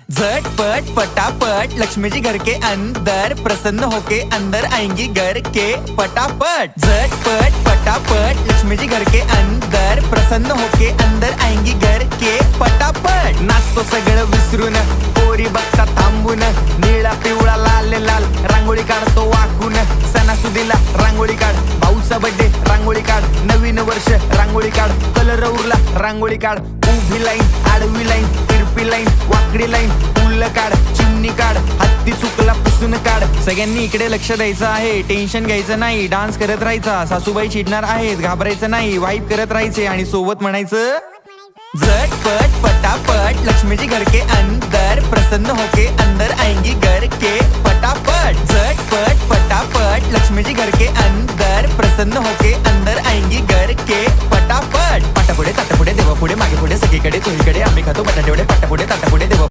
झटपट पटापट लक्ष्मी जी घर के अंदर प्रसन्न होके अंदर आएंगी घर के पटापट। झटपट पटापट लक्ष्मी जी घर के अंदर प्रसन्न होके अंदर आएंगी घर के पटापट। नाचतो सगळं विसरून पोरी बघता थांबून निळा पिवळा लाल लाल रांगोळी काढतो वाकून। सणासुदीला रांगोळी काढ, भाऊचा बर्थडे रांगोळी काढ, नवीन वर्ष रांगोळी काढ, कलर उरला रांगोळी काढ, उभी लाईन आडवी लाईन तिरपी लाईन वाकडी लाईन फुल काढ, चिमणी काढ, हत्ती चुकला पुसून काढ। सगळ्यांनी इकडे लक्ष द्यायचं आहे, टेन्शन घ्यायचं नाही, डान्स करत राहायचा। सासूबाई चिडणार आहेत, घाबरायचं नाही, वाईप करत राहायचे आणि सोबत म्हणायचं झटपट पटापट लक्ष्मी जी घर के अंदर प्रसन्न होके अंदर आएंगी घर के पटापट। झटपट पटापट लक्ष्मी जी घर के अंदर प्रसन्न होके अंदर आएंगी घर के पटापट। पाटापुढे ताटापुढे देवापुढे मागे पुढे सगळीकडे चोहीकडे आम्ही खातो बटाटेवडे पाटापुढे ताटापुढे देवा